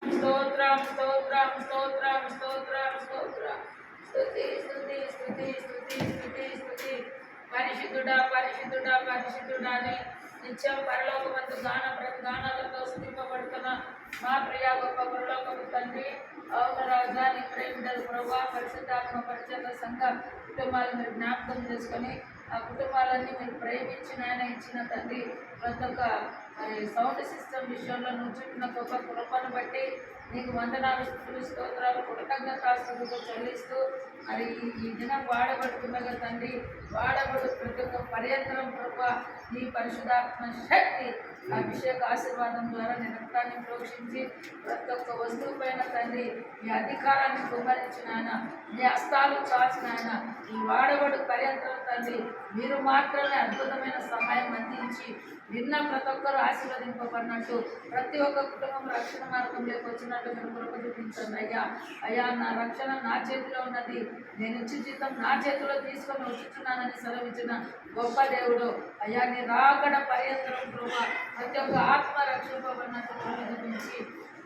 స్తోత్రం స్తోత్రం స్తోత్రం స్తోత్రం స్తోత్రం స్తుతి స్తుతి స్తుతి స్తుతి స్తుతి స్తుతి పరిశుద్ధుడా పరిశుద్ధుడా పరిశుద్ధుడా అని నిత్యం పరలోకమందు గానాలతో స్తుతింపబడుతున్న మా ప్రియ గొప్ప పరలోకపు తండ్రి అవును రాజా నీ ప్రేమిడలు ప్రభా పరిశుద్ధాత్మ పరిచయ సంఘ కుటుంబాలను మీరు జ్ఞాపకం చేసుకొని ఆ కుటుంబాలన్నీ మీరు ప్రేమించిన ఆయన ఇచ్చిన తండ్రి ప్రతి ఒక్క మరి సౌండ్ సిస్టమ్ విషయంలో నువ్వు చూపిన గొప్ప కృపను బట్టి నీకు వందనాలు స్తోత్రాలు కృతజ్ఞతాస్తులతో చెల్లిస్తూ మరి ఈ దినం వాడబడుతున్నగా తండ్రి వాడబడు ప్రతి ఒక్క పర్యంతరం కృప నీ పరిశుధాత్మ శక్తి అభిషేక ఆశీర్వాదం ద్వారా నీ రక్తాన్ని ప్రోక్షించి ప్రతి ఒక్క వస్తువు పైన తండ్రి ఈ అధికారాన్ని కుమ్మరించిన ఆయన నీ హస్తాలు చాచిన ఆయన ఈ వాడబడు పర్యంతరం తండ్రి మీరు మాత్రమే అద్భుతమైన సహాయం అందించి విన్న ప్రతి ఒక్కరు ఆశీర్వదింపబడినట్టు ప్రతి ఒక్క కుటుంబం రక్షణ మార్గంలోకి వచ్చినట్టు మీరు కృప చూపించండి అయ్యా అయ్యా నా రక్షణ నా చేతిలో ఉన్నది నేను ఇచ్చి జీతం నా చేతిలో తీసుకొని వచ్చుచున్నానని సెలవిచ్చిన గొప్ప దేవుడు అయ్యా నీ రాకడ పర్యంతరం కృప ప్రతి ఒక్క ఆత్మ రక్షింపబడినట్టు కృప చూపించి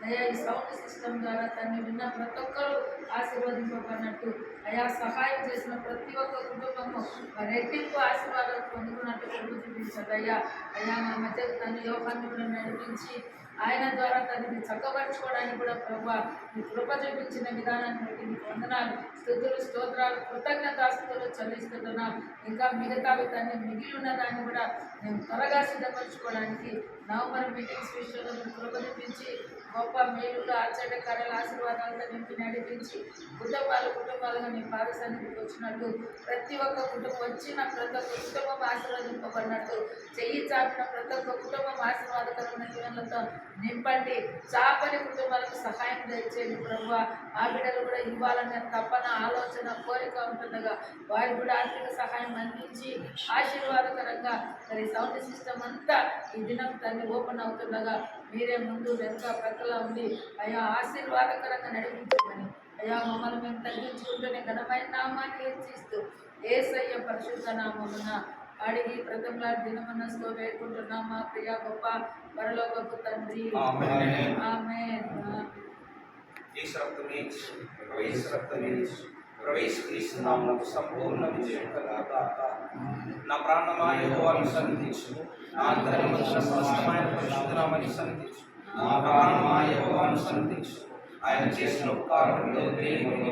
అయ్యా ఈ సౌండ్ సిస్టమ్ ద్వారా తన్ని విన్న ప్రతి ఒక్కరూ ఆశీర్వదింపబడినట్టు అయ్యా సహాయం చేసిన ప్రతి ఒక్క కుటుంబము రెట్టింపు ఆశీర్వాదం పొందుకున్నట్టు కృప చూపించండి అయ్యా అయ్యా మా మధ్య తన యోగాన్ని కూడా నడిపించి ఆయన ద్వారా తనని చక్కబరుచుకోవడానికి కూడా ప్రభా నీ కృప చూపించిన విధానాన్ని బట్టి నీకు వందనాలు స్తుతులు స్తోత్రాలు కృతజ్ఞతాస్తుతులు చెల్లిస్తున్నాం ఇంకా మిగతావి తన్ని మిగిలి ఉన్న దాన్ని కూడా మేము త్వరగా సిద్ధపరచుకోవడానికి నవంబర్ మీటింగ్స్ విషయంలో మీరు కృప చూపించి గొప్ప మేలులు ఆశ్చర్యకార్యాల ఆశీర్వాదాలతో నింపి నడిపించి కుటుంబాలుగా నీ పాద సన్నిధికి వచ్చినట్టు ప్రతి ఒక్క కుటుంబం వచ్చిన ప్రతి ఒక్క కుటుంబం ఆశీర్వదింపబడినట్టు చెయ్యి చాపిన ప్రతి ఒక్క కుటుంబం ఆశీర్వాదకరమైన జీవనంతో నింపండి చాపని కుటుంబాలకు సహాయం దయచేయండి ప్రభు ఆ బిడ్డలు కూడా ఇవ్వాలనే తప్పన ఆలోచన కోరిక ఉంటుండగా వారికి కూడా ఆర్థిక సహాయం అందించి ఆశీర్వాదకరంగా మరి సౌండ్ సిస్టమ్ అంతా ఈ దినం తన్ని ఓపెన్ అవుతుండగా మీరే ముందు వెనుక ప్రక్కలా ఉండి అయ్యా ఆశీర్వాదకరంగా నడిపించమని అయ్యా మమ్మల్ని మేము తగ్గించుకుంటూనే ఘనమైన నామాన్ని హెచ్చిస్తూ యేసయ్య పరిశుద్ధ నామమున అడిగి ప్రథమలా దినమనస్తో వేడుకుంటున్నాం మా ప్రియ గొప్ప పరలోకపు తండ్రి ఆమేన్. ప్రవేశ క్రీస్తు నామమునకు సంపూర్ణ విజయం కలుగుగాక. నా ప్రాణమా యెహోవాను సన్నిధించు, నా అంతరంగమందున సమస్తమైన పరిశుద్ధ నామమును సన్నిధించు. నా ప్రాణమా యెహోవాను సన్నిధించు, ఆయన చేసిన ఉపకారములు దేవుని